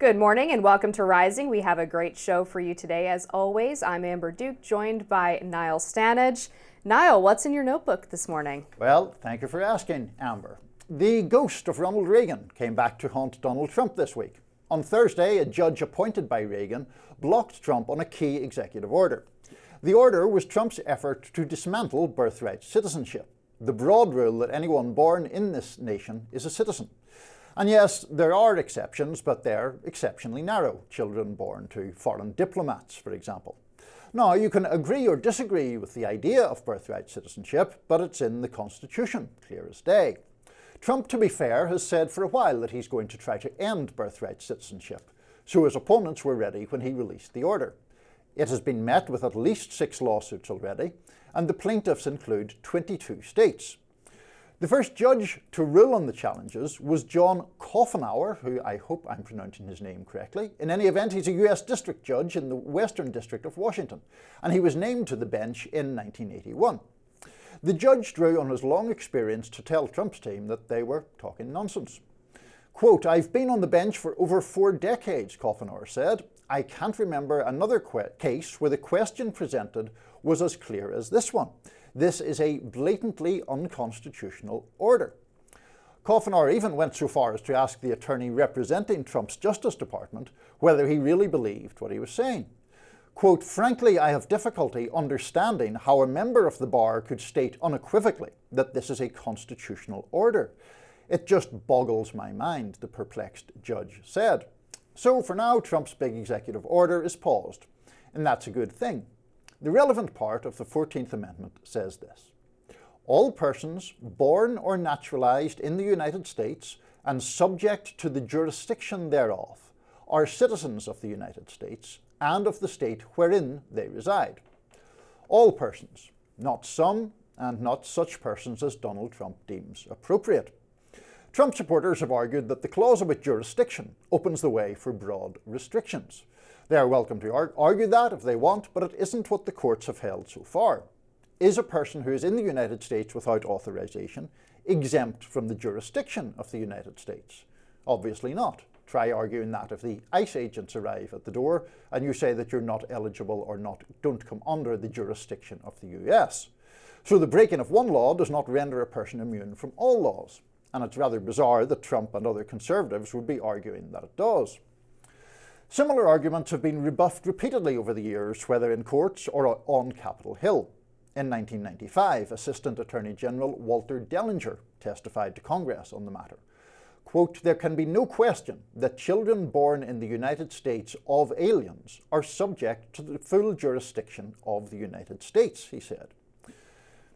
Good morning and welcome to Rising. We have a great show for you today. As always, I'm Amber Duke, joined by Niall Stanage. Niall, what's in your notebook this morning? Well, thank you for asking, Amber. The ghost of Ronald Reagan came back to haunt Donald Trump this week. On Thursday, a judge appointed by Reagan blocked Trump on a key executive order. The order was Trump's effort to dismantle birthright citizenship, the broad rule that anyone born in this nation is a citizen. And yes, there are exceptions, but they're exceptionally narrow. Children born to foreign diplomats, for example. Now, you can agree or disagree with the idea of birthright citizenship, but it's in the Constitution, clear as day. Trump, to be fair, has said for a while that he's going to try to end birthright citizenship, so his opponents were ready when he released the order. It has been met with at least 6 lawsuits already, and the plaintiffs include 22 states. The first judge to rule on the challenges was John Coughenour, who I hope I'm pronouncing his name correctly. In any event, he's a US District Judge in the Western District of Washington, and he was named to the bench in 1981. The judge drew on his long experience to tell Trump's team that they were talking nonsense. Quote, "I've been on the bench for over 4 decades, Coughenour said. I can't remember another case where the question presented was as clear as this one. This is a blatantly unconstitutional order." Coughenour even went so far as to ask the attorney representing Trump's Justice Department whether he really believed what he was saying. Quote, "Frankly, I have difficulty understanding how a member of the bar could state unequivocally that this is a constitutional order. It just boggles my mind," the perplexed judge said. So for now, Trump's big executive order is paused, and that's a good thing. The relevant part of the 14th Amendment says this: "All persons born or naturalized in the United States and subject to the jurisdiction thereof are citizens of the United States and of the state wherein they reside." All persons, not some and not such persons as Donald Trump deems appropriate. Trump supporters have argued that the clause about jurisdiction opens the way for broad restrictions. They are welcome to argue that if they want, but it isn't what the courts have held so far. Is a person who is in the United States without authorization exempt from the jurisdiction of the United States? Obviously not. Try arguing that if the ICE agents arrive at the door and you say that you're not eligible or don't come under the jurisdiction of the US. So the breaking of one law does not render a person immune from all laws. And it's rather bizarre that Trump and other conservatives would be arguing that it does. Similar arguments have been rebuffed repeatedly over the years, whether in courts or on Capitol Hill. In 1995, Assistant Attorney General Walter Dellinger testified to Congress on the matter. Quote, "There can be no question that children born in the United States of aliens are subject to the full jurisdiction of the United States," he said.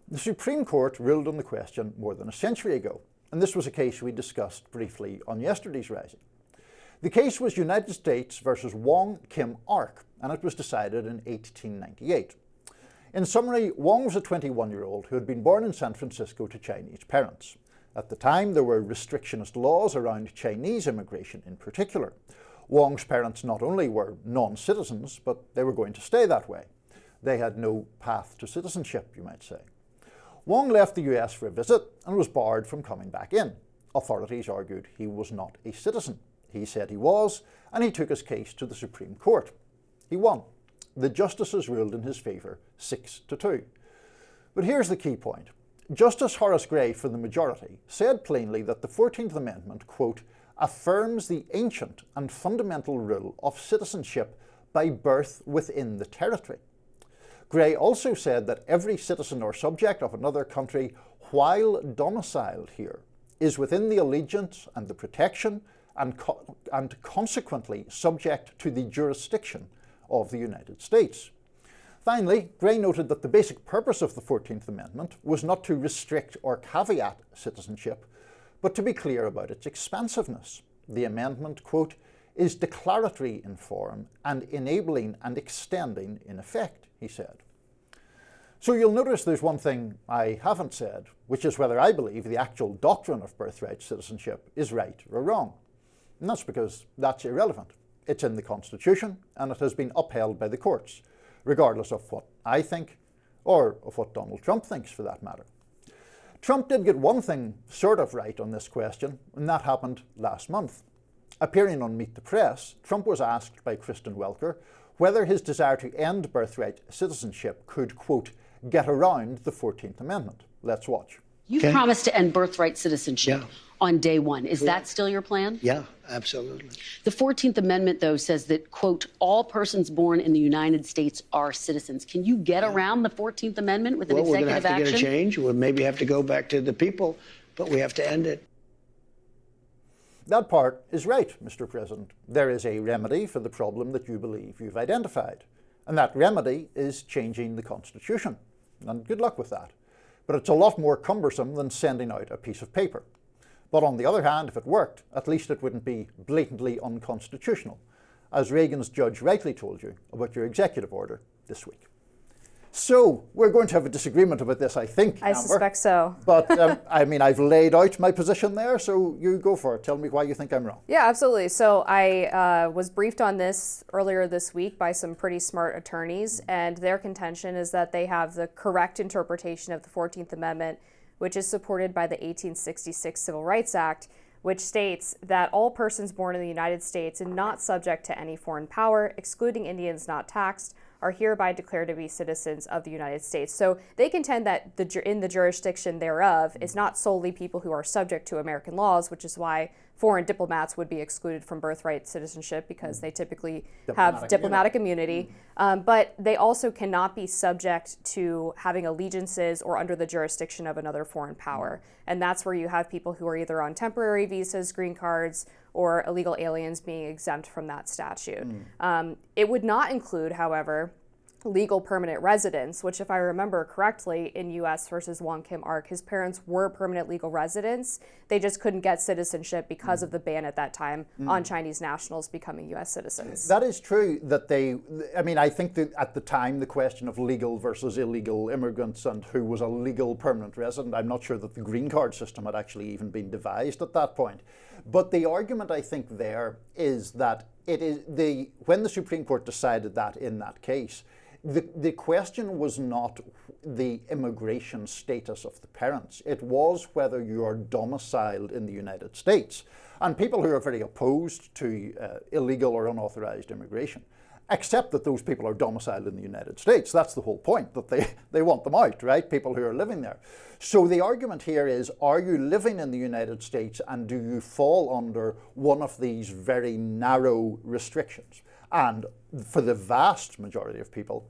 The Supreme Court ruled on the question more than a century ago, and this was a case we discussed briefly on yesterday's Rising. The case was United States versus Wong Kim Ark, and it was decided in 1898. In summary, Wong was a 21-year-old who had been born in San Francisco to Chinese parents. At the time, there were restrictionist laws around Chinese immigration in particular. Wong's parents not only were non-citizens, but they were going to stay that way. They had no path to citizenship, you might say. Wong left the US for a visit and was barred from coming back in. Authorities argued he was not a citizen. He said he was, and he took his case to the Supreme Court. He won. The justices ruled in his favour 6-2. But here's the key point. Justice Horace Gray for the majority said plainly that the 14th Amendment, quote, "affirms the ancient and fundamental rule of citizenship by birth within the territory." Gray also said that every citizen or subject of another country, while domiciled here, is within the allegiance and the protection and consequently subject to the jurisdiction of the United States. Finally, Gray noted that the basic purpose of the 14th Amendment was not to restrict or caveat citizenship, but to be clear about its expansiveness. The amendment, quote, "is declaratory in form and enabling and extending in effect," he said. So you'll notice there's one thing I haven't said, which is whether I believe the actual doctrine of birthright citizenship is right or wrong. And that's because that's irrelevant. It's in the Constitution, and it has been upheld by the courts, regardless of what I think, or of what Donald Trump thinks for that matter. Trump did get one thing sort of right on this question, and that happened last month. Appearing on Meet the Press, Trump was asked by Kristen Welker whether his desire to end birthright citizenship could, quote, get around the 14th Amendment. Let's watch. You promised to end birthright citizenship on day one. Is that still your plan? Yeah, absolutely. The 14th Amendment, though, says that, quote, all persons born in the United States are citizens. Can you get around the 14th Amendment with an executive action? We're going to have to get a change. We'll maybe have to go back to the people, but we have to end it. That part is right, Mr. President. There is a remedy for the problem that you believe you've identified. And that remedy is changing the Constitution. And good luck with that. But it's a lot more cumbersome than sending out a piece of paper. But on the other hand, if it worked, at least it wouldn't be blatantly unconstitutional, as Reagan's judge rightly told you about your executive order this week. So we're going to have a disagreement about this, I think, I Amber. suspect so. But I mean, I've laid out my position there, so you go for it. Tell me why you think I'm wrong. Yeah, absolutely. So I was briefed on this earlier this week by some pretty smart attorneys, and their contention is that they have the correct interpretation of the 14th Amendment, which is supported by the 1866 Civil Rights Act, which states that all persons born in the United States and not subject to any foreign power, excluding Indians not taxed, are hereby declared to be citizens of the United States. So they contend that in the jurisdiction thereof is not solely people who are subject to American laws, which is why foreign diplomats would be excluded from birthright citizenship because they typically have diplomatic immunity. But they also cannot be subject to having allegiances or under the jurisdiction of another foreign power. And that's where you have people who are either on temporary visas, green cards, or illegal aliens being exempt from that statute. It would not include, however, legal permanent residents, which if I remember correctly, in U.S. versus Wong Kim Ark, his parents were permanent legal residents. They just couldn't get citizenship because of the ban at that time on Chinese nationals becoming U.S. citizens. That is true that I think that at the time the question of legal versus illegal immigrants and who was a legal permanent resident, I'm not sure that the green card system had actually even been devised at that point. But the argument I think there is that when the Supreme Court decided that in that case, the question was not the immigration status of the parents. It was whether you are domiciled in the United States. And people who are very opposed to illegal or unauthorized immigration accept that those people are domiciled in the United States. That's the whole point, that they want them out, right? People who are living there. So the argument here is, are you living in the United States and do you fall under one of these very narrow restrictions? And for the vast majority of people,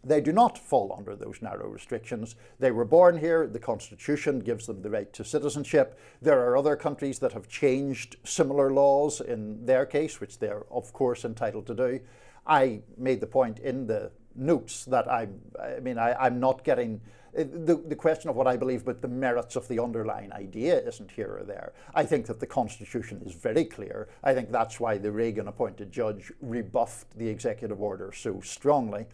they do not fall under those narrow restrictions. They were born here. The Constitution gives them the right to citizenship. There are other countries that have changed similar laws in their case, which they're of course entitled to do. I made the point in the notes that I'm not getting the question of what I believe, but the merits of the underlying idea isn't here or there. I think that the Constitution is very clear. I think that's why the Reagan appointed judge rebuffed the executive order so strongly.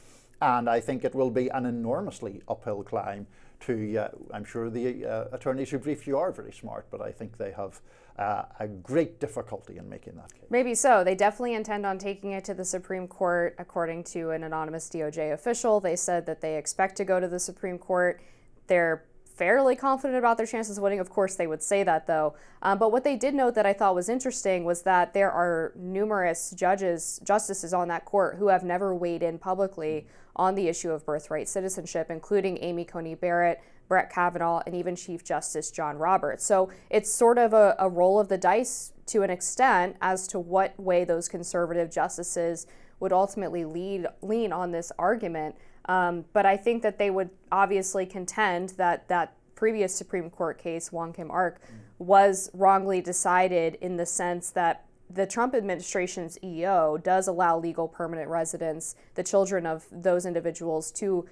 And I think it will be an enormously uphill climb to, I'm sure the attorneys who briefed you are very smart, but I think they have a great difficulty in making that case. Maybe so. They definitely intend on taking it to the Supreme Court, according to an anonymous DOJ official. They said that they expect to go to the Supreme Court. They're fairly confident about their chances of winning. Of course, they would say that, though. But what they did note that I thought was interesting was that there are numerous justices on that court who have never weighed in publicly on the issue of birthright citizenship, including Amy Coney Barrett, Brett Kavanaugh, and even Chief Justice John Roberts. So it's sort of a roll of the dice to an extent as to what way those conservative justices would ultimately lean on this argument. But I think that they would obviously contend that that previous Supreme Court case, Wong Kim Ark, was wrongly decided in the sense that the Trump administration's EO does allow legal permanent residents, the children of those individuals, to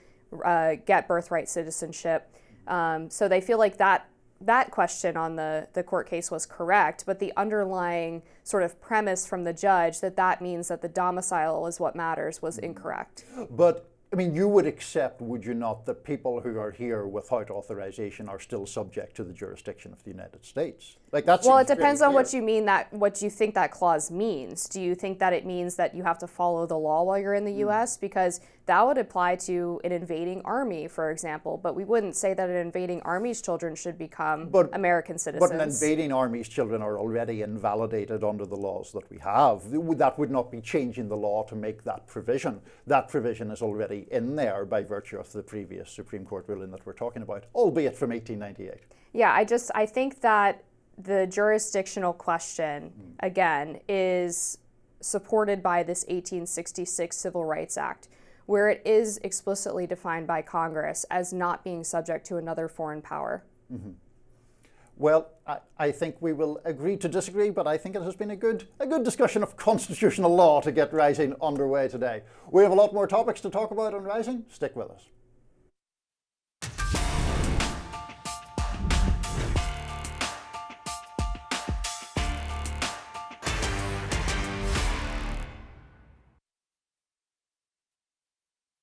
get birthright citizenship. So they feel like that question on the court case was correct, but the underlying sort of premise from the judge that means that the domicile is what matters was incorrect. But I mean, you would accept, would you not, that people who are here without authorization are still subject to the jurisdiction of the United States? Like that's well, it depends on what you mean what you think that clause means. Do you think that it means that you have to follow the law while you're in the U.S.? Because that would apply to an invading army, for example, but we wouldn't say that an invading army's children should become American citizens. But an invading army's children are already invalidated under the laws that we have. That would not be changing the law to make that provision. That provision is already in there by virtue of the previous Supreme Court ruling that we're talking about, albeit from 1898. Yeah, I think that the jurisdictional question, again, is supported by this 1866 Civil Rights Act, where it is explicitly defined by Congress as not being subject to another foreign power. Mm-hmm. Well, I think we will agree to disagree, but I think it has been a good discussion of constitutional law to get Rising underway today. We have a lot more topics to talk about on Rising. Stick with us.